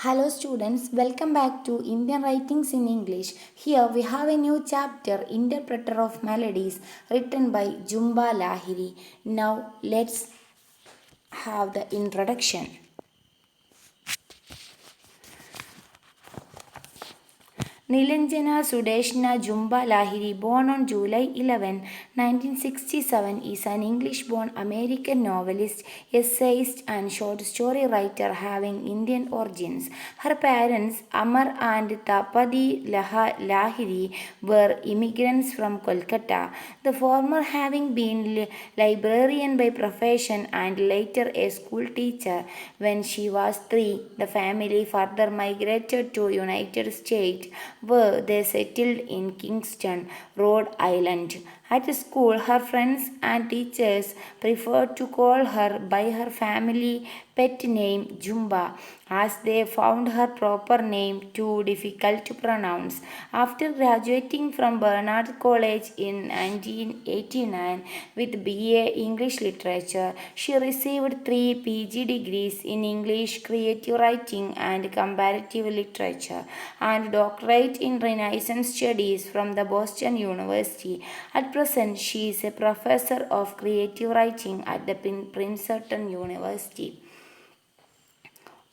Hello students, welcome back to Indian Writings in English. Here we have a new chapter, Interpreter of Melodies, written by Jumba Lahiri. Now let's have the introduction. Nilanjana Sudeshna Jumba Lahiri, born on July 11, 1967, is an English-born American novelist, essayist, and short story writer having Indian origins. Her parents, Amar and Tapadi Lahiri, were immigrants from Kolkata, the former having been librarian by profession and later a school teacher. When she was 3, the family further migrated to United States, where they settled in Kingston, Rhode Island. At school, her friends and teachers preferred to call her by her family pet name Jumba, as they found her proper name too difficult to pronounce. After graduating from Barnard College in 1989 with BA English Literature, she received 3 PG degrees in English, Creative Writing and Comparative Literature, and doctorate in Renaissance Studies from the Boston University. At present, she is a professor of creative writing at the Princeton University.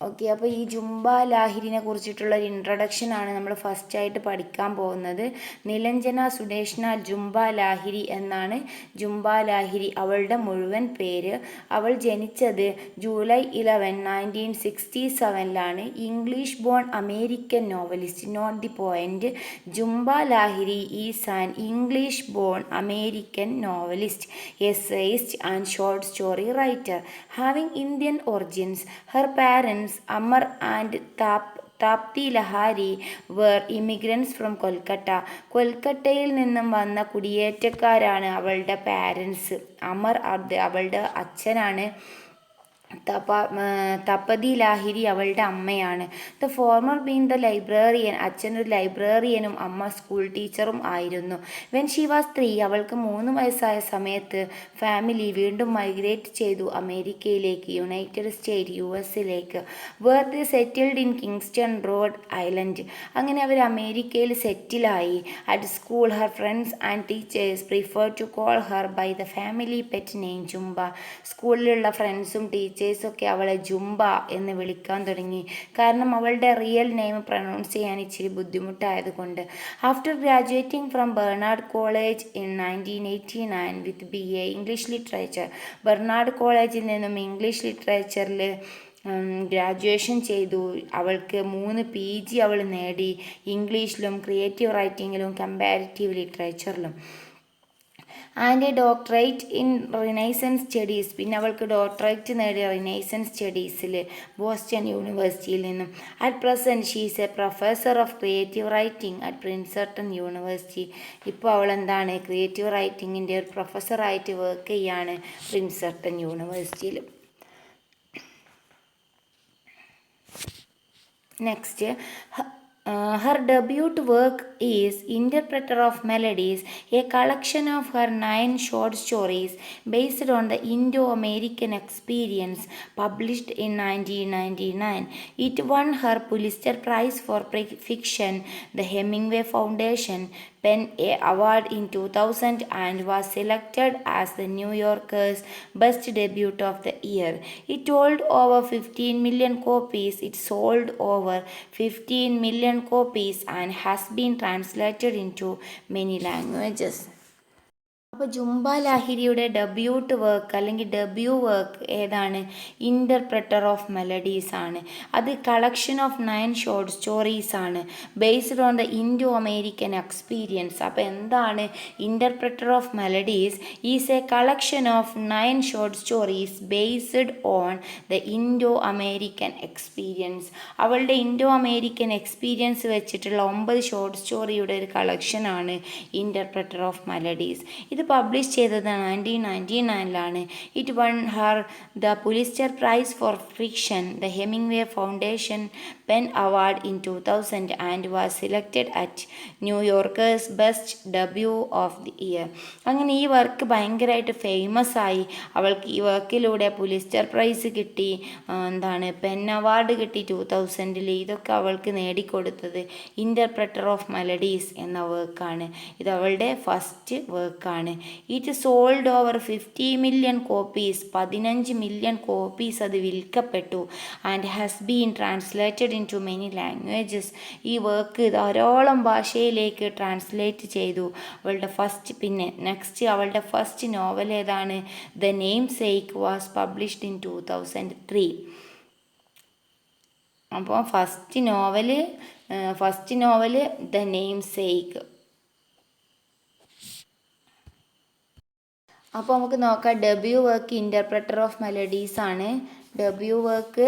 Okay, അപ്പോൾ ഈ Zumba ലാഹിരിനെ കുറിച്ചിട്ടുള്ള ഒരു introduction ആണ് നമ്മൾ ഫസ്റ്റായിട്ട് പഠിക്കാൻ പോകുന്നത്. നിലഞ്ജന Sudeshna Zumba Lahiri എന്നാണ് ജുംബ ലാഹിരി അവളുടെ മുഴുവൻ പേര്. അവൾ ജനിച്ചത് July 11, 1967 English born American novelist. Note the point. Jhumpa Lahiri is an English born American novelist, essayist and short story writer having Indian origins. Her parents Amar and Tapti Lahiri were immigrants from Kolkata. കൊൽക്കത്തയിൽ നിന്നും വന്ന കുടിയേറ്റക്കാരാണ് അവളുടെ പാരൻസ്. അമർ അവളുടെ അച്ഛനാണ്. തപതി ലാഹിരി അവളുടെ അമ്മയാണ്. The former been the librarian. അച്ഛനൊരു ലൈബ്രറിയനും അമ്മ സ്കൂൾ ടീച്ചറും ആയിരുന്നു. വെൻ ഷി വാസ് 3, അവൾക്ക് 3 വയസ്സായ സമയത്ത് ഫാമിലി വീണ്ടും മൈഗ്രേറ്റ് ചെയ്തു അമേരിക്കയിലേക്ക്, united state US where the settled in Kingston, Rhode Island. അങ്ങനെ അവർ അമേരിക്കയിൽ സെറ്റിലായി. At school her friends and teachers prefer to call her by the family pet name Jhumpa. സ്കൂളിലുള്ള ഫ്രണ്ട്സും ടീച്ചേഴ്സൊക്കെ അവളെ ജുംബ എന്ന് വിളിക്കാൻ തുടങ്ങി, കാരണം അവളുടെ റിയൽ നെയിം പ്രൊനൗൺസ് ചെയ്യാൻ ഇച്ചിരി ബുദ്ധിമുട്ടായതുകൊണ്ട്. After graduating from Barnard college in 1989 with BA English literature. Barnard കോളേജിൽ നിന്നും ഇംഗ്ലീഷ് ലിറ്ററേച്ചറിൽ ഗ്രാജുവേഷൻ ചെയ്തു. അവൾക്ക് 3 PG അവൾ നേടി, ഇംഗ്ലീഷിലും ക്രിയേറ്റീവ് റൈറ്റിങ്ങിലും കമ്പാരിറ്റീവ് ലിറ്ററേച്ചറിലും. And a doctorate in Renaissance studies. പിന്നെ അവൾക്ക് ഡോക്ടറേറ്റ് നേടിയ റിനൈസൻസ് സ്റ്റഡീസിൽ ബോസ്റ്റൺ യൂണിവേഴ്സിറ്റിയിൽ നിന്നും. At present she is a professor of creative writing at Princeton university. ഇപ്പോൾ അവൾ എന്താണ്, ക്രിയേറ്റീവ് റൈറ്റിങ്ങിൻ്റെ ഒരു പ്രൊഫസറായിട്ട് വർക്ക് ചെയ്യാണ് പ്രിൻസർട്ടൺ യൂണിവേഴ്സിറ്റിയിൽ. Next, her debut work is Interpreter of Melodies, a collection of her 9 short stories based on the Indo-American experience, published in 1999. It won her Pulitzer Prize for Fiction, the Hemingway Foundation Pen Award in 2000, and was selected as the New Yorker's Best Debut of the Year. It sold over 15 million copies. It sold over 15 million copies and has been translated into many languages. അപ്പോൾ ജുംബ ലാഹിരിയുടെ debut work അല്ലെങ്കിൽ debut work ഏതാണ്? Interpreter of melodies ആണ്. അത് collection of 9 short stories ആണ്, based on the Indo American experience. അപ്പോൾ എന്താണ് interpreter of melodies? Is a collection of 9 short stories based on the Indo American experience. അവളുടെ Indo American experience വെച്ചിട്ടുള്ള 9 short സ്റ്റോറിയുടെ ഒരു കളക്ഷനാണ് ഇൻ്റർപ്രറ്റർ ഓഫ് മെലഡീസ്. ഇത് publish ചെയ്തത് 1999 it won her the Pulitzer price four fiction, the Hemingway foundation PEN award in 2000 and was selected at New Yorker's best debut of the year. അങ്ങനെ ഈ work ഭയങ്കരമായിട്ട് famous ആയി. അവൾക്ക് ഈ വർക്കിലൂടെ പുലിസ്റ്റർ പ്രൈസ് കിട്ടി, പെൻ അവാർഡ് കിട്ടി 2000. ഇതൊക്കെ അവൾക്ക് നേടിക്കൊടുത്തത് ഇൻ്റർപ്രറ്റർ ഓഫ് മെലഡീസ് എന്ന വർക്കാണ്. ഇത് അവളുടെ ഫസ്റ്റ് വർക്കാണ്. It sold over 50 million copies, 15 million copies അത് വിൽക്കപ്പെട്ടു. And has been translated into many languages. ഈ വർക്ക് ധാരാളം ഭാഷയിലേക്ക് ട്രാൻസ്ലേറ്റ് ചെയ്തു. അവളുടെ ഫസ്റ്റ്, പിന്നെ നെക്സ്റ്റ് അവളുടെ ഫസ്റ്റ് നോവൽ ഏതാണ്? The namesake was published in 2003. അപ്പോൾ first novel the namesake. അപ്പോൾ നമുക്ക് നോക്കാം. Debut work interpreter of melodies ആണ്. Debut work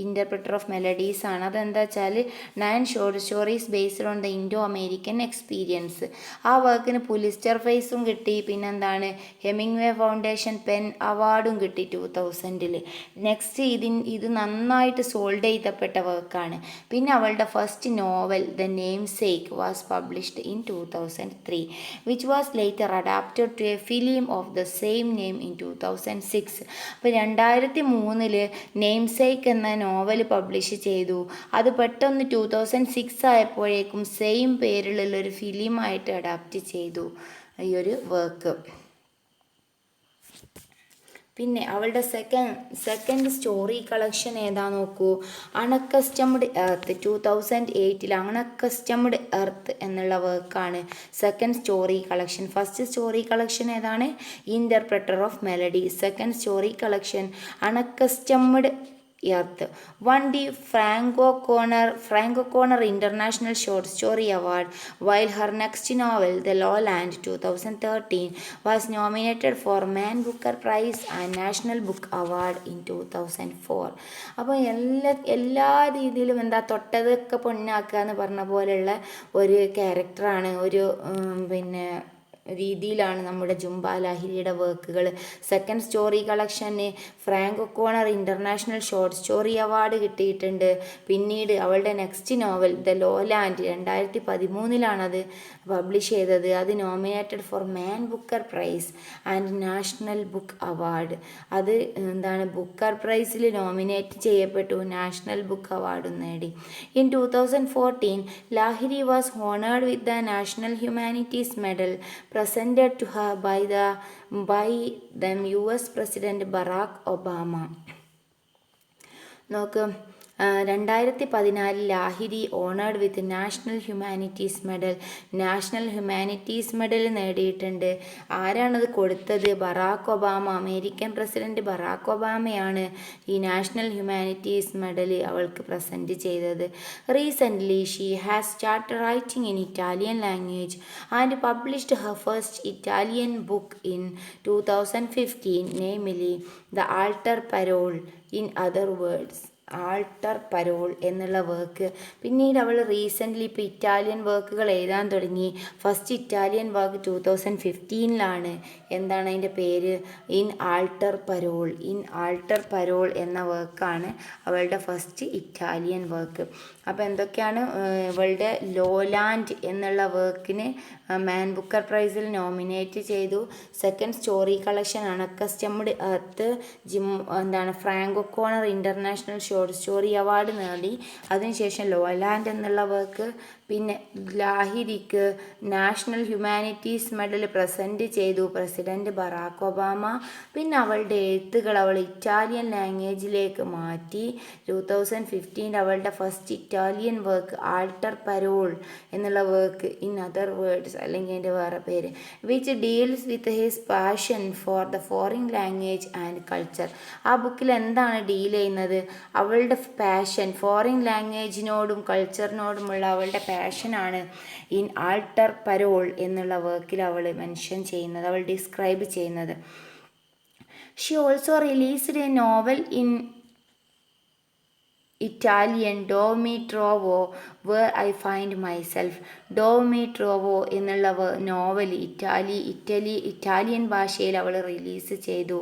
interpreter of melodies ആണ്. അതെന്താ വെച്ചാൽ 9 short stories based on the Indo American experience. ആ വർക്കിന് പുലിസ്റ്റർ പ്രൈസും കിട്ടി. പിന്നെന്താണ്, ഹെമിംഗ്വേ ഫൗണ്ടേഷൻ പെൻ അവാർഡും കിട്ടി 2000. നെക്സ്റ്റ് ഇത് നന്നായിട്ട് സോൾഡ് ചെയ്തപ്പെട്ട വർക്കാണ്. പിന്നെ അവളുടെ first novel the namesake was published in 2003 which was later adapted to a film of the same name in 2006. അപ്പോൾ 2003 നെയിം സേക്ക് എന്ന നോവൽ പബ്ലിഷ് ചെയ്തു. അത് പെട്ടെന്ന് 2006 ആയപ്പോഴേക്കും സെയിം പേരിലുള്ളൊരു ഫിലിമായിട്ട് അഡാപ്റ്റ് ചെയ്തു ഈ ഒരു വർക്ക്. പിന്നെ അവളുടെ സെക്കൻഡ് സ്റ്റോറി കളക്ഷൻ ഏതാ നോക്കൂ. അൺഅക്കസ്റ്റംഡ് എർത്ത്. 2008 അൺഅക്കസ്റ്റംഡ് എർത്ത് എന്നുള്ള വർക്കാണ് second story collection. First story collection ഏതാണ്? Interpreter of malady. Second story collection unaccustomed earth. won the Franco Corner International Short Story Award, while her next novel, The Lowland, 2013, was nominated for Man Booker Prize and National Book Award in 2004. അപ്പോൾ എല്ലാ രീതിയിലും തൊട്ടതൊക്കെ പൊന്നാക്കുക എന്ന് പറഞ്ഞ പോലെയുള്ള ഒരു ക്യാരക്ടറാണ്, ഒരു രീതിയിലാണ് നമ്മുടെ ജുംബ ലാഹിരിയുടെ വർക്കുകൾ. സെക്കൻഡ് സ്റ്റോറി കളക്ഷന് Frank O'Connor international short story award കിട്ടിയിട്ടുണ്ട്. പിന്നീട് അവളുടെ next novel the lowland 2013 publish ചെയ്തത്. അത് nominated for Man Booker prize and national book award. അത് ബുക്കർ പ്രൈസിൽ നോമിനേറ്റ് ചെയ്യപ്പെട്ടു, നാഷണൽ ബുക്ക് അവാർഡും നേടി. In 2014 Lahiri was honoured with the national humanities medal presented to her by the US President Barack Obama. നോക്ക്, 2014 Lahiri honoured with national humanities medal നേടിയിട്ടുണ്ട്. ആരാണത് കൊടുത്തത്? Barack Obama. American president Barack ഒബാമയാണ് ഈ നാഷണൽ ഹ്യൂമാനിറ്റീസ് മെഡൽ അവൾക്ക് present ചെയ്തത്. Recently she has started writing in Italian language and published her first Italian book in 2015, namely The Alter Parole, in other words. Altre Parole എന്നുള്ള work. പിന്നീട് അവൾ recently ഇപ്പോൾ Italian വർക്കുകൾ എഴുതാൻ തുടങ്ങി. First Italian work 2015 എന്താണ് അതിൻ്റെ പേര്? ഇൻ ആൾട്ടർ പരോൾ എന്ന വർക്കാണ് അവളുടെ ഫസ്റ്റ് ഇറ്റാലിയൻ വർക്ക്. അപ്പോൾ എന്തൊക്കെയാണ്? ഇവളുടെ ലോലാൻഡ് എന്നുള്ള വർക്കിന് മാൻ ബുക്കർ പ്രൈസിൽ നോമിനേറ്റ് ചെയ്തു. Second story collection unaccustomed earth Frank O'Connor international short story award നേടി. അതിനുശേഷം ലോലാൻഡ് എന്നുള്ള വർക്ക്. പിന്നെ ലാഹിരിക്ക് നാഷണൽ ഹ്യൂമാനിറ്റീസ് മെഡൽ പ്രസൻറ്റ് ചെയ്തു പ്രസിഡന്റ് ബറാക്ക് ഒബാമ. പിന്നെ അവളുടെ എഴുത്തുകൾ അവൾ ഇറ്റാലിയൻ ലാംഗ്വേജിലേക്ക് മാറ്റി. 2015 അവളുടെ first Italian work Altre Parole എന്നുള്ള വർക്ക്, ഇൻ അതർ വേർഡ്സ് അല്ലെങ്കിൽ അതിൻ്റെ വേറെ പേര്, which deals with his passion for the foreign language and culture. ആ ബുക്കിൽ എന്താണ് ഡീൽ ചെയ്യുന്നത്? അവളുടെ പാഷൻ, ഫോറിൻ ലാംഗ്വേജിനോടും കൾച്ചറിനോടുമുള്ള അവളുടെ പാഷനാണ് ഇൻ ആൾട്ടർ പരോൾ എന്നുള്ള വർക്കിൽ അവൾ മെൻഷൻ ചെയ്യുന്നത്, അവൾ ഡിസ്ക്രൈബ് ചെയ്യുന്നത്. She also released a novel in Italian Dove Mi Trovo where I find myself. Dove Mi Trovo എന്നുള്ള നോവൽ ഇറ്റാലിയൻ ഭാഷയിൽ അവൾ റിലീസ് ചെയ്തു.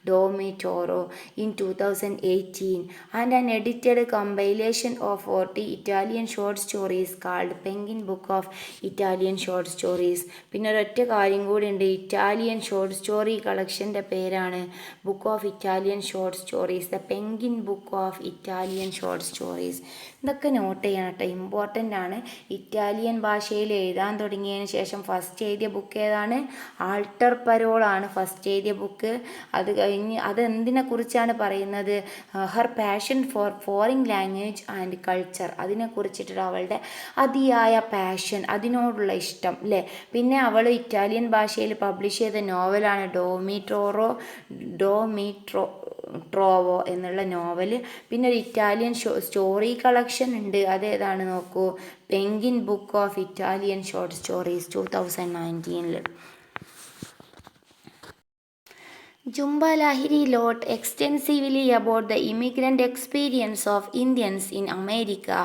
Dove Mi Trovo in 2018 and an edited compilation of 40 Italian short stories called Penguin book of Italian short stories. പിന്നെ ഒരൊറ്റ കാര്യം കൂടി ഉണ്ട്, Italian short story കളക്ഷൻ്റെ പേരാണ് book of Italian short stories, the penguin book of Italian short stories. ഇതൊക്കെ not ചെയ്യണം കേട്ടോ, important ആണ്. ഇറ്റാലിയൻ ഭാഷയിൽ എഴുതാൻ തുടങ്ങിയതിന് ശേഷം ഫസ്റ്റ് എഴുതിയ ബുക്ക് ഏതാണ്? ആൾട്ടർ പരോളാണ് ഫസ്റ്റ് എഴുതിയ ബുക്ക്. അത് കഴിഞ്ഞ് അതെന്തിനെ കുറിച്ചാണ് പറയുന്നത്? Her passion for foreign language and culture, അതിനെക്കുറിച്ചിട്ട് അവളുടെ അതിയായ പാഷൻ, അതിനോടുള്ള ഇഷ്ടം അല്ലേ. പിന്നെ അവൾ ഇറ്റാലിയൻ ഭാഷയിൽ പബ്ലിഷ് ചെയ്ത നോവലാണ് ഡോ മി ട്രോവോ എന്നുള്ള നോവൽ. പിന്നെ ഒരു ഇറ്റാലിയൻ സ്റ്റോറി കളക്ഷൻ ഉണ്ട്, അതേതാണ് നോക്കൂ, penguin book of Italian short stories 2019. Jhumpa Lahiri wrote extensively about the immigrant experience of Indians in America,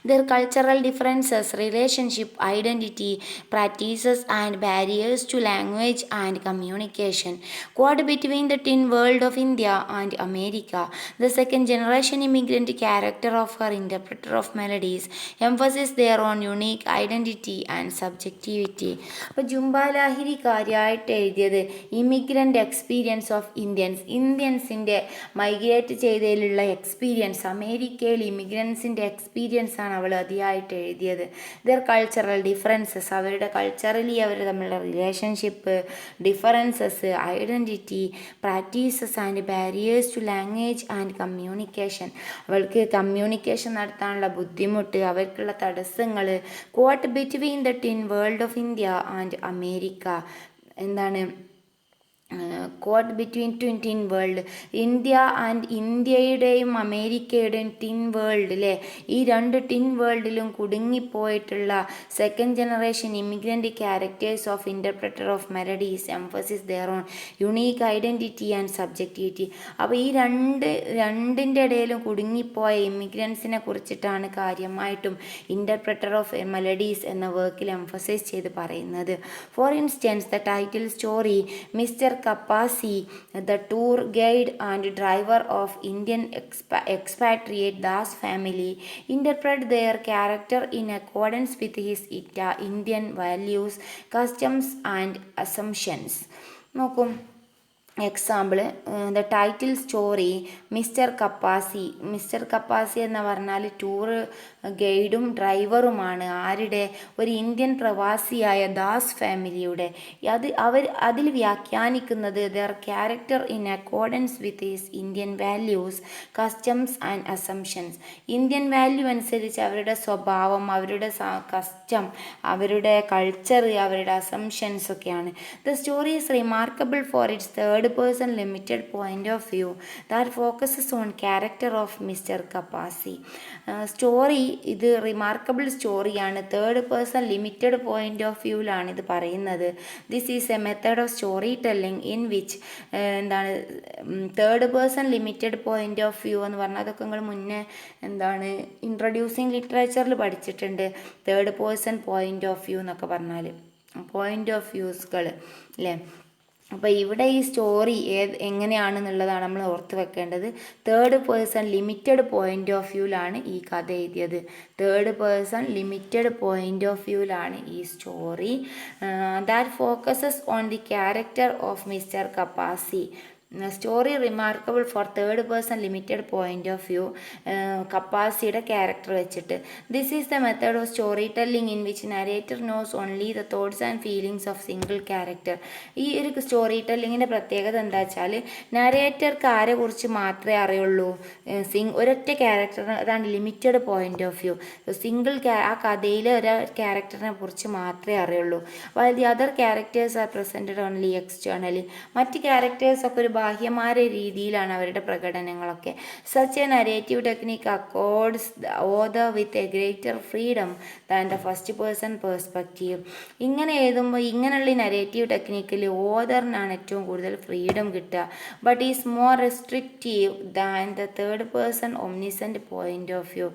their cultural differences, relationship, identity, practices, and barriers to language and communication. Quote between the twin world of India and America, the second generation immigrant character of her interpreter of melodies, emphasis their own unique identity and subjectivity. അപ്പോൾ ജുംബ ലാഹിരി കാര്യമായിട്ട് എഴുതിയത് immigrant experience of ഇന്ത്യൻസിൻ്റെ migrate ചെയ്തതിലുള്ള experience, അമേരിക്കയിൽ ഇമിഗ്രൻസിൻ്റെ experience ആണ് അവൾ അതിയായിട്ട് എഴുതിയത്. ദർ കൾച്ചറൽ ഡിഫറൻസസ്, അവരുടെ കൾച്ചറലി അവർ തമ്മിലുള്ള relationship, differences, identity, practices and barriers to language and communication, അവൾക്ക് കമ്മ്യൂണിക്കേഷൻ നടത്താനുള്ള ബുദ്ധിമുട്ട്, അവർക്കുള്ള തടസ്സങ്ങൾ. Caught between the twin world of India and America, എന്താണ് കോട്ട് ബിറ്റ്വീൻ ട്വിൻ വേൾഡ്, ഇന്ത്യയുടെയും അമേരിക്കയുടെയും ട്വിൻ വേൾഡ് അല്ലേ, ഈ രണ്ട് ട്വിൻ വേൾഡിലും കുടുങ്ങിപ്പോയിട്ടുള്ള second generation immigrant characters of interpreter of melodies, emphasis their own unique identity and subjectivity. അപ്പോൾ ഈ രണ്ടിൻ്റെ ഇടയിലും കുടുങ്ങിപ്പോയ ഇമിഗ്രൻസിനെ കുറിച്ചിട്ടാണ് കാര്യമായിട്ടും ഇൻ്റർപ്രറ്റർ ഓഫ് മെലഡീസ് എന്ന വർക്കിൽ എംഫസൈസ് ചെയ്ത് പറയുന്നത്. For instance, the title story mister Kapasi, the tour guide and driver of Indian expatriate Das family, interpret their character in accordance with his Indian values, customs and assumptions. നോക്കൂ, example, the title story mister Kapasi എന്ന് പറഞ്ഞാൽ tour ഗൈഡും ഡ്രൈവറുമാണ്. ആരുടെ? ഒരു Indian പ്രവാസിയായ Das ഫാമിലിയുടെ. അതിൽ വ്യാഖ്യാനിക്കുന്നത് their character in accordance with his Indian values, customs and assumptions. Indian value അനുസരിച്ച് അവരുടെ സ്വഭാവം, അവരുടെ കസ്റ്റം, അവരുടെ കൾച്ചർ, അവരുടെ അസംഷൻസ് ഒക്കെയാണ്. The story is remarkable for its third person limited point of view that focuses on character of Mr. Kapasi. Story ഇത് remarkable സ്റ്റോറിയാണ്, third person limited point of വ്യൂവിലാണ് ഇത് പറയുന്നത്. This is a method of story telling in which എന്താണ് third person limited point of view എന്ന് പറഞ്ഞാൽ അതൊക്കെ നിങ്ങൾ മുന്നേ എന്താണ് ഇൻട്രൊഡ്യൂസിങ് ലിറ്ററേച്ചറിൽ പഠിച്ചിട്ടുണ്ട്. Third person point of view എന്നൊക്കെ പറഞ്ഞാൽ പോയിൻ്റ് ഓഫ് വ്യൂസുകൾ അല്ലേ. അപ്പോൾ ഇവിടെ ഈ സ്റ്റോറി എങ്ങനെയാണെന്നുള്ളതാണ് നമ്മൾ ഓർത്ത് വെക്കേണ്ടത്. Third person limited point of വ്യൂവിലാണ് ഈ കഥ എഴുതിയത്. Third person limited point of വ്യൂവിലാണ് ഈ story. That focuses on the character of mister Kapasi. Story remarkable for third person limited point of view, കപ്പാസിയുടെ ക്യാരക്ടർ വെച്ചിട്ട്. This is the method of story telling in which narrator knows only the thoughts and feelings of single character. ഈ ഒരു story ടെല്ലിങ്ങിൻ്റെ പ്രത്യേകത എന്താ വെച്ചാൽ നരേറ്റർക്ക് ആരെ കുറിച്ച് മാത്രമേ അറിയുള്ളൂ, ഒരൊറ്റ ക്യാരക്ടർ, അതാണ് limited point of view. Single ആ കഥയിലെ ഒരു ക്യാരക്ടറിനെ കുറിച്ച് മാത്രമേ അറിയുള്ളൂ. While the other characters are presented only externally. മറ്റ് ക്യാരക്ടേഴ്സൊക്കെ ഒരു ബാഹ്യമായ രീതിയിലാണ് അവരുടെ പ്രകടനങ്ങളൊക്കെ. Such a narrative technique accords author with a greater freedom than the first person perspective. ഇങ്ങനെ എഴുതുമ്പോൾ ഇങ്ങനെയുള്ള നരേറ്റീവ് ടെക്നിക്കിൽ ഓതറിനാണ് ഏറ്റവും കൂടുതൽ ഫ്രീഡം കിട്ടുക. But is more restrictive than the third person omniscient point of view.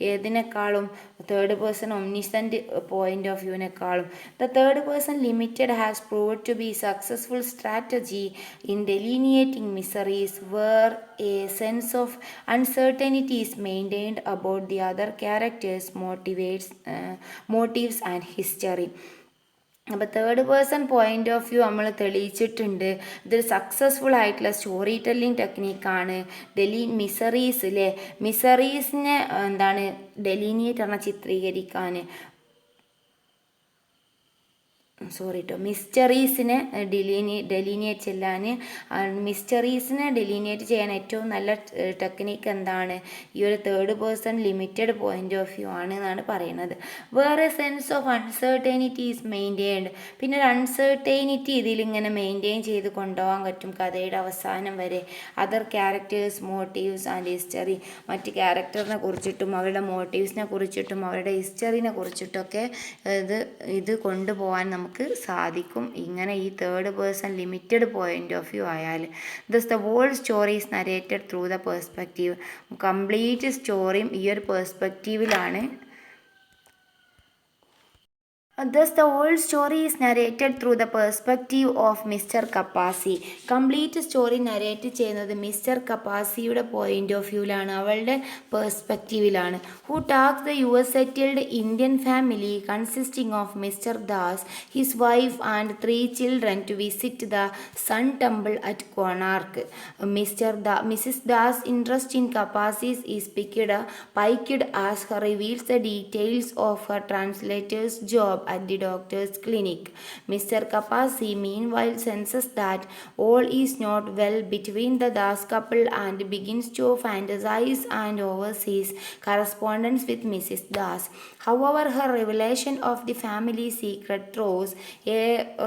ഏതിനേക്കാളും third person omniscient point of വ്യൂവിനേക്കാളും. The third person limited has proved to be successful strategy in delineating miseries where a sense of uncertainty is maintained about the other characters' motives and history. അപ്പോൾ third person point of view നമ്മൾ തെളിയിച്ചിട്ടുണ്ട്. ഇതൊരു successful ആയിട്ടുള്ള story telling ടെക്നിക്കാണ്. Miseries അല്ലേ, മിസറീസിനെ എന്താണ് ഡെലിനിയേറ്റ് പറഞ്ഞാൽ ചിത്രീകരിക്കാൻ, മിസ്റ്ററീസിനെ ഡെലിനിയേറ്റ് ചെയ്യാൻ, മിസ്റ്ററീസിനെ ഡെലിനിയേറ്റ് ചെയ്യാൻ ഏറ്റവും നല്ല ടെക്നിക്ക് എന്താണ്? ഈ ഒരു third person limited point of view ആണ് എന്നാണ് പറയുന്നത്. വേറെ sense of uncertainty is maintained. പിന്നെ ഒരു അൺസർട്ടനിറ്റി ഇതിലിങ്ങനെ മെയിൻറ്റെയിൻ ചെയ്ത് കൊണ്ടുപോകാൻ പറ്റും കഥയുടെ അവസാനം വരെ. Other characters, motifs and history. മറ്റ് ക്യാരക്ടറിനെ കുറിച്ചിട്ടും അവരുടെ മോട്ടീവ്സിനെ കുറിച്ചിട്ടും അവരുടെ ഹിസ്റ്ററിനെ കുറിച്ചിട്ടൊക്കെ ഇത് കൊണ്ടുപോകാൻ നമുക്ക് സാധിക്കും ഇങ്ങനെ ഈ third person limited point of view ആയാൽ. Thus the whole story is narrated through the perspective. Complete സ്റ്റോറിയും ഈ ഒരു പെർസ്പെക്റ്റീവിലാണ്. Thus the whole story is narrated through the perspective of Mr. Kapasi. Complete story narrate ചെയ്യുന്നത് mister കപ്പാസിയുടെ point of വ്യൂവിലാണ്, അവളുടെ പെർസ്പെക്റ്റീവിലാണ്. Who takes the US settled Indian family consisting of mister Das, his wife and 3 children to visit the Sun Temple at Konark. Mrs. Das' interest in Kapasis is piqued as her reveals the details of her translator's job at the doctor's clinic. Mr. Kapasi meanwhile senses that all is not well between the Das couple and begins to fantasize and oversees correspondence with Mrs. Das. However, her revelation of the family secret throws a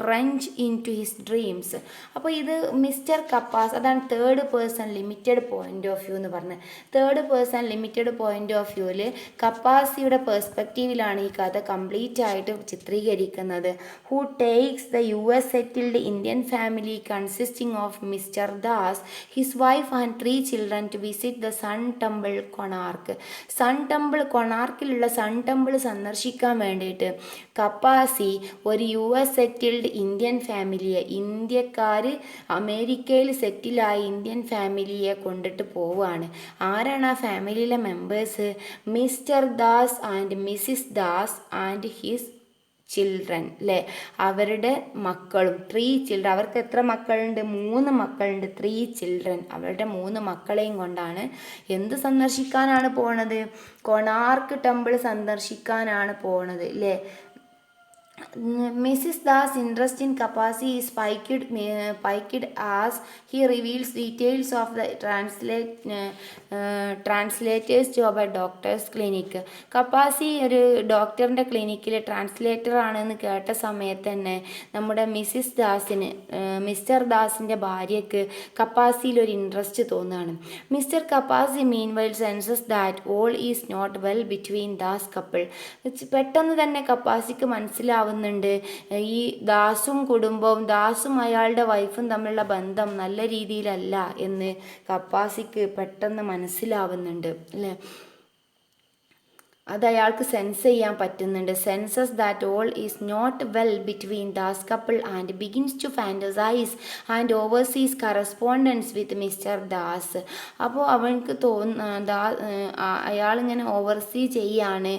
wrench into his dreams. അപ്പോൾ ഇത് mister Kapasi, അതാണ് third person limited point of view എന്ന് പറഞ്ഞത്. Third person limited point of വ്യൂവിൽ കപ്പാസിയുടെ പെർസ്പെക്റ്റീവിലാണ് ഈ കഥ കംപ്ലീറ്റ് ആയിട്ട് ചിത്രീകരിക്കുന്നത്. Who takes the US settled Indian family consisting of mister Das, his wife and 3 children to visit the Sun Temple Konark. Sun temple, കൊണാർക്കിലുള്ള സൺ ടെമ്പിൾ സന്ദർശിക്കാൻ വേണ്ടിയിട്ട് കപ്പാസി ഒരു US സെറ്റിൽഡ് ഇന്ത്യൻ ഫാമിലിയെ, ഇന്ത്യക്കാർ അമേരിക്കയിൽ സെറ്റിലായ ഇന്ത്യൻ ഫാമിലിയെ കൊണ്ടിട്ട് പോവുകയാണ്. ആരാണ് ആ ഫാമിലിയിലെ members? Mister Das and Mrs Das and his children അല്ലേ, അവരുടെ മക്കളും 3 children. അവർക്ക് എത്ര മക്കളുണ്ട്? 3 മക്കളുണ്ട്. 3 children. അവരുടെ 3 മക്കളെയും കൊണ്ടാണ് എന്ത് സന്ദർശിക്കാനാണ് പോണത്? കൊണാർക്ക് ടെമ്പിൾ സന്ദർശിക്കാനാണ് പോണത് അല്ലേ. Mrs. Das' interest in Kapasi is piqued as he reveals details of the translator's job at doctor's clinic. Kapasi ഒരു ഡോക്ടറിൻ്റെ ക്ലിനിക്കിൽ ട്രാൻസ്ലേറ്റർ ആണെന്ന് കേട്ട സമയത്ത് തന്നെ നമ്മുടെ മിസ്റ്റർ ദാസിൻ്റെ ഭാര്യയ്ക്ക് കപ്പാസിയിൽ ഒരു ഇൻട്രസ്റ്റ് തോന്നുകയാണ്. Mister Kapasi meanwhile senses that all is not well between Das couple. പെട്ടെന്ന് തന്നെ കപ്പാസിക്ക് മനസ്സിലാവുന്നുണ്ട് ഈ ദാസും കുടുംബവും, ദാസും അയാളുടെ വൈഫും തമ്മിലുള്ള ബന്ധം നല്ല രീതിയിലല്ല എന്ന് കപ്പാസിക്ക് പെട്ടെന്ന് മനസ്സിലാവുന്നുണ്ട് അല്ലേ. അത് അയാൾക്ക് സെൻസ് ചെയ്യാൻ പറ്റുന്നുണ്ട്. Senses that all is not well between Das couple and begins to fantasise and overseas correspondence with mister Das. അപ്പോൾ അവൾക്ക് അയാളിങ്ങനെ ഓവർസീ ചെയ്യാണ്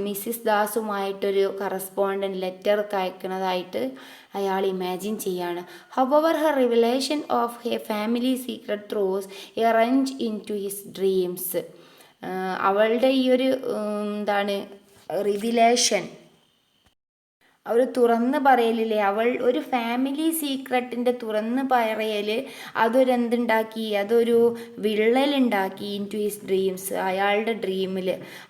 മിസ്സിസ് ദാസുമായിട്ടൊരു കറസ്പോണ്ടൻറ്റ് ലെറ്റർ അയക്കുന്നതായിട്ട് അയാൾ ഇമാജിൻ ചെയ്യാണ്. However her revelation of a family secret throws a wrench in to his dreams. അവളുടെ ഈ ഒരു റിവിലേഷൻ, ഒരു തുറന്ന് പറയലില്ലേ, അവൾ ഒരു ഫാമിലി സീക്രട്ടിൻ്റെ തുറന്ന് പറയൽ അതൊരു വിള്ളലുണ്ടാക്കി ഇൻ ടു ഹിസ് ഡ്രീംസ്, അയാളുടെ ഡ്രീമിൽ.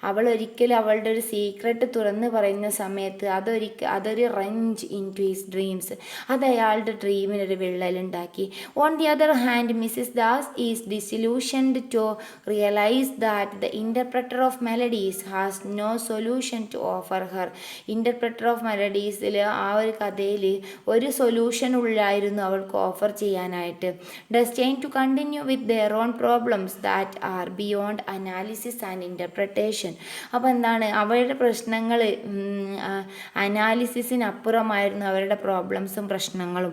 അവൾ ഒരിക്കലും അവളുടെ ഒരു സീക്രട്ട് തുറന്ന് പറയുന്ന സമയത്ത് അതൊരു wrench in to his dreams, അത് അയാളുടെ ഡ്രീമിനൊരു വിള്ളലുണ്ടാക്കി. On the other hand Mrs Das is disillusioned to realize that the interpreter of melodies has no solution to offer her. Interpreter of മെലഡീസിൽ ആ ഒരു കഥയിൽ ഒരു സൊല്യൂഷൻ ഉള്ളായിരുന്നു അവൾക്ക് ഓഫർ ചെയ്യാനായിട്ട്. Destine to continue with their own problems that are beyond analysis and interpretation. അപ്പോൾ എന്താണ്, അവരുടെ പ്രശ്നങ്ങൾ അനാലിസിസിനപ്പുറമായിരുന്നു അവരുടെ പ്രോബ്ലംസും പ്രശ്നങ്ങളും.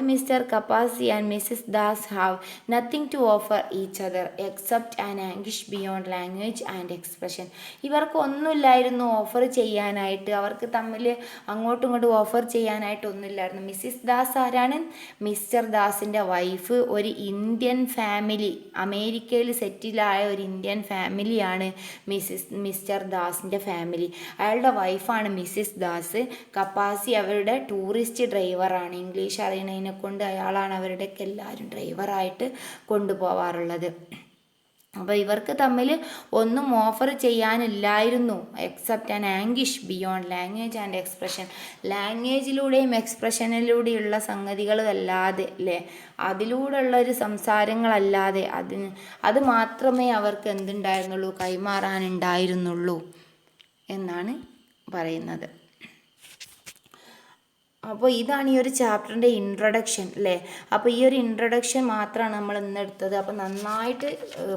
Mr Kapasi and Mrs Das have nothing to offer each other except an anguish beyond language and expression. ഇവർക്കൊന്നുമില്ലായിരുന്നു ഓഫർ ചെയ്യാനായിട്ട്, അവർക്ക് തമ്മിൽ അങ്ങോട്ടും ഇങ്ങോട്ടും ഓഫർ ചെയ്യാനായിട്ട് ഒന്നുമില്ലായിരുന്നു. മിസ്സിസ് ദാസ് ആരാണ്? മിസ്റ്റർ ദാസിൻ്റെ വൈഫ്. ഒരു ഇന്ത്യൻ ഫാമിലി, അമേരിക്കയിൽ സെറ്റിലായ ഒരു ഇന്ത്യൻ ഫാമിലിയാണ് മിസ്റ്റർ ദാസിൻ്റെ ഫാമിലി. അയാളുടെ വൈഫാണ് മിസ്സിസ് ദാസ്. കപ്പാസി അവരുടെ ടൂറിസ്റ്റ് ഡ്രൈവറാണ്. ഇംഗ്ലീഷ് അറിയണതിനെ കൊണ്ട് അയാളാണ് അവരുടെയൊക്കെ എല്ലാവരും ഡ്രൈവറായിട്ട് കൊണ്ടുപോവാറുള്ളത്. അപ്പോൾ ഇവർക്ക് തമ്മിൽ ഒന്നും ഓഫർ ചെയ്യാനില്ലായിരുന്നു except an anguish beyond language and expression. ലാംഗ്വേജിലൂടെയും എക്സ്പ്രഷനിലൂടെയുള്ള സംഗതികൾ അല്ലാതെ അല്ലേ, അതിലൂടെയുള്ള ഒരു സംസാരങ്ങളല്ലാതെ അത് മാത്രമേ അവർക്ക് എന്തുണ്ടായിരുന്നുള്ളൂ, കൈമാറാനുണ്ടായിരുന്നുള്ളൂ എന്നാണ് പറയുന്നത്. അപ്പോൾ ഇതാണ് ഈ ഒരു ചാപ്റ്ററിൻ്റെ ഇൻട്രൊഡക്ഷൻ അല്ലേ. അപ്പോൾ ഈ ഒരു ഇൻട്രൊഡക്ഷൻ മാത്രമാണ് നമ്മൾ ഇന്ന് എടുത്തത്. അപ്പോൾ നന്നായിട്ട്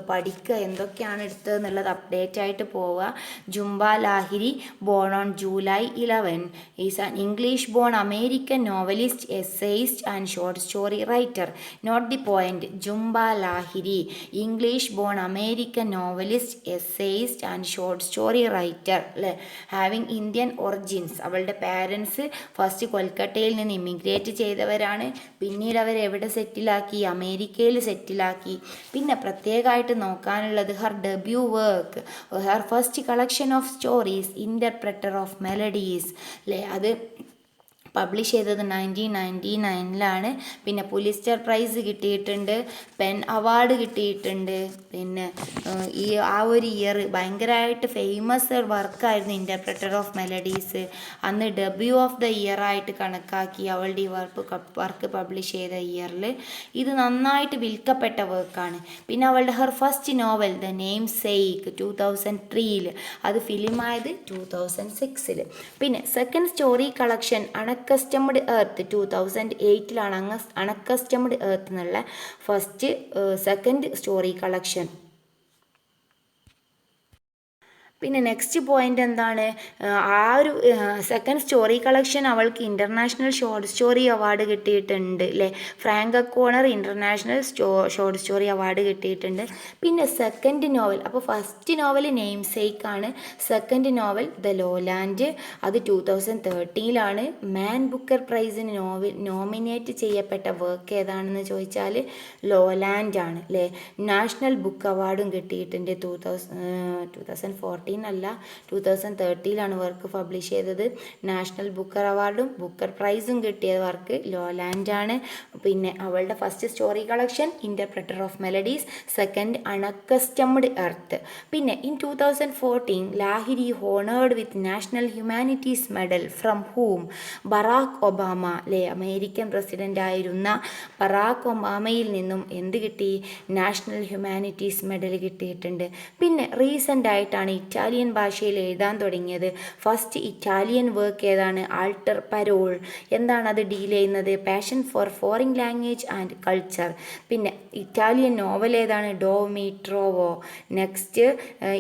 പഠിക്കുക, എന്തൊക്കെയാണ് എടുത്തത് എന്നുള്ളത് അപ്ഡേറ്റ് ആയിട്ട് പോവുക. Jhumpa Lahiri born on July 11 is an English born American novelist, essayist and short story writer. Not the point. Jhumpa Lahiri, English born American novelist, essayist and short story writer അല്ലേ. Having Indian origins. അവളുടെ പാരൻസ് ഫസ്റ്റ് കൊൽക്കട്ടയിൽ നിന്ന് immigrate ചെയ്തവരാണ്. പിന്നീട് അവരെവിടെ സെറ്റിലാക്കി? അമേരിക്കയിൽ സെറ്റിലാക്കി. പിന്നെ പ്രത്യേകമായിട്ട് നോക്കാനുള്ളത് her debut work, her first collection of stories, interpreter of melodies അല്ലേ. അത് പബ്ലിഷ് ചെയ്തത് 1999 പിന്നെ പുലിസ്റ്റർ പ്രൈസ് കിട്ടിയിട്ടുണ്ട്, പെൻ അവാർഡ് കിട്ടിയിട്ടുണ്ട്. പിന്നെ ആ ഒരു ഇയർ ഭയങ്കരമായിട്ട് ഫേമസ് വർക്കായിരുന്നു ഇൻ്റർപ്രറ്റർ ഓഫ് മെലഡീസ്. അന്ന് ഡെബ്യൂ ഓഫ് ദ ഇയർ ആയിട്ട് കണക്കാക്കി അവളുടെ ഈ വർക്ക് പബ്ലിഷ് ചെയ്ത ഇയറിൽ. ഇത് നന്നായിട്ട് വിൽക്കപ്പെട്ട വർക്കാണ്. പിന്നെ അവളുടെ her first novel the namesake 2003, അത് ഫിലിമായത് 2006. പിന്നെ second story collection unaccustomed earth 2008 unaccustomed earth എന്നുള്ള സെക്കൻഡ് സ്റ്റോറി കളക്ഷൻ. പിന്നെ നെക്സ്റ്റ് പോയിൻ്റ് എന്താണ്, ആ ഒരു സെക്കൻഡ് സ്റ്റോറി കളക്ഷൻ അവൾക്ക് ഇൻ്റർനാഷണൽ ഷോർട്ട് സ്റ്റോറി അവാർഡ് കിട്ടിയിട്ടുണ്ട് അല്ലേ. Frank O'Connor international short story award കിട്ടിയിട്ടുണ്ട്. പിന്നെ സെക്കൻഡ് നോവൽ, അപ്പോൾ ഫസ്റ്റ് നോവൽ നെയിം സേക്കാണ്, സെക്കൻഡ് നോവൽ ദ ലോലാൻഡ്, അത് 2013 മാൻ ബുക്കർ പ്രൈസിന് നോമിനേറ്റ് ചെയ്യപ്പെട്ട വർക്ക് ഏതാണെന്ന് ചോദിച്ചാൽ ലോലാൻഡ് ആണ് അല്ലേ. നാഷണൽ ബുക്ക് അവാർഡും കിട്ടിയിട്ടുണ്ട്. 2014 അല്ല 2013 വർക്ക് പബ്ലിഷ് ചെയ്തത്. നാഷണൽ ബുക്കർ അവാർഡും ബുക്കർ പ്രൈസും കിട്ടിയ വർക്ക് ലോലാൻഡ് ആണ്. പിന്നെ അവളുടെ ഫസ്റ്റ് സ്റ്റോറി കളക്ഷൻ ഇൻ്റർപ്രറ്റർ ഓഫ് മെലഡീസ്, സെക്കൻഡ് അൺഅക്കസ്റ്റംഡ് എർത്ത്. പിന്നെ in 2014 Lahiri honoured with national humanities medal from whom? Barack Obama അല്ലേ, അമേരിക്കൻ പ്രസിഡൻ്റ് ആയിരുന്ന ബറാക്ക് ഒബാമയിൽ നിന്നും എന്ത് കിട്ടി? നാഷണൽ ഹ്യൂമാനിറ്റീസ് മെഡൽ കിട്ടിയിട്ടുണ്ട്. പിന്നെ റീസെൻ്റ് ആയിട്ടാണ് ഇറ്റാലിയൻ ഭാഷയിൽ എഴുതാൻ തുടങ്ങിയത്. ഫസ്റ്റ് ഇറ്റാലിയൻ വർക്ക് ഏതാണ്? ആൾട്ടർ പരോൾ. എന്താണ് അത് ഡീൽ ചെയ്യുന്നത്? Passion for foreign language and culture. പിന്നെ ഇറ്റാലിയൻ നോവൽ ഏതാണ്? ഡോ മീ ട്രോവോ. Next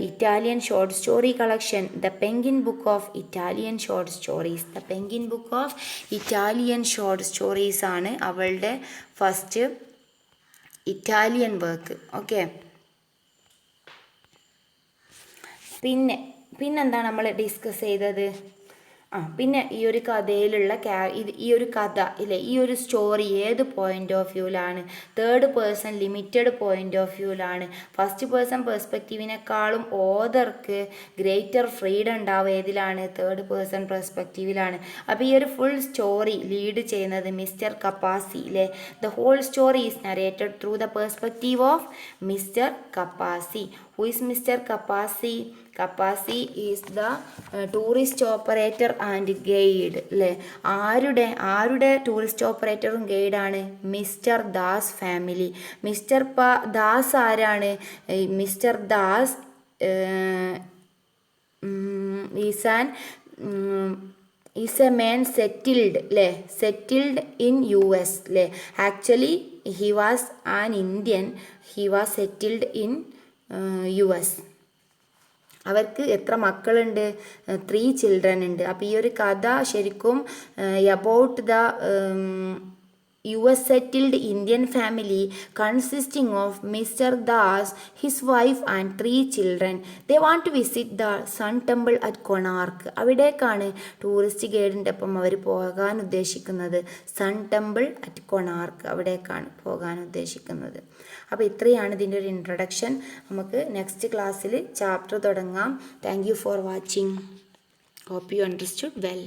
Italian short story collection the Penguin book of Italian short stories. The Penguin book of Italian short stories ആണ് അവളുടെ ഫസ്റ്റ് ഇറ്റാലിയൻ വർക്ക്. ഓക്കെ. പിന്നെന്താണ് നമ്മൾ discuss ചെയ്തത്? പിന്നെ ഈ ഒരു കഥയിലുള്ള ഈ ഒരു കഥ ഇല്ലേ, ഈ ഒരു സ്റ്റോറി ഏത് പോയിന്റ് ഓഫ് വ്യൂവിലാണ്? Third person limited point of വ്യൂവിലാണ്. ഫസ്റ്റ് പേഴ്സൺ പെർസ്പെക്റ്റീവിനേക്കാളും ഓതർക്ക് ഗ്രേറ്റർ ഫ്രീഡം ഉണ്ടാവുക ഏതിലാണ്? തേർഡ് പേഴ്സൺ പെർസ്പെക്റ്റീവിലാണ്. അപ്പോൾ ഈ ഒരു ഫുൾ സ്റ്റോറി ലീഡ് ചെയ്യുന്നത് മിസ്റ്റർ കപ്പാസി അല്ലേ. The whole story is narrated through the perspective of mister Kapasi. Who is Mr Kapasi? Kapasi is the tourist operator and guide അല്ലേ. ആരുടെ ടൂറിസ്റ്റ് ഓപ്പറേറ്ററും ഗൈഡാണ്? Mr Das family. Mr Das ആരാണ്? Mr Das is a man settled അല്ലേ, settled in US അല്ലേ. Actually he was an Indian, he was settled in US. അവർക്ക് എത്ര മക്കളുണ്ട്? 3 ചിൽഡ്രൻ ഉണ്ട്. അപ്പോൾ ഈ ഒരു കഥ ശരിക്കും about the US settled Indian family consisting of Mr. Das, his wife and 3 children. They want to visit the Sun Temple at Konark. അവിടേക്കാണ് ടൂറിസ്റ്റ് ഗൈഡിൻ്റെ ഒപ്പം അവർ പോകാൻ ഉദ്ദേശിക്കുന്നത്. സൺ ടെമ്പിൾ അറ്റ് കൊണാർക്ക്, അവിടേക്കാണ് പോകാൻ ഉദ്ദേശിക്കുന്നത്. അപ്പോൾ ഇത്രയാണ് ഇതിൻ്റെ ഒരു ഇൻട്രൊഡക്ഷൻ. നമുക്ക് നെക്സ്റ്റ് ക്ലാസ്സിൽ ചാപ്റ്റർ തുടങ്ങാം. Thank you for watching. Hope you understood well.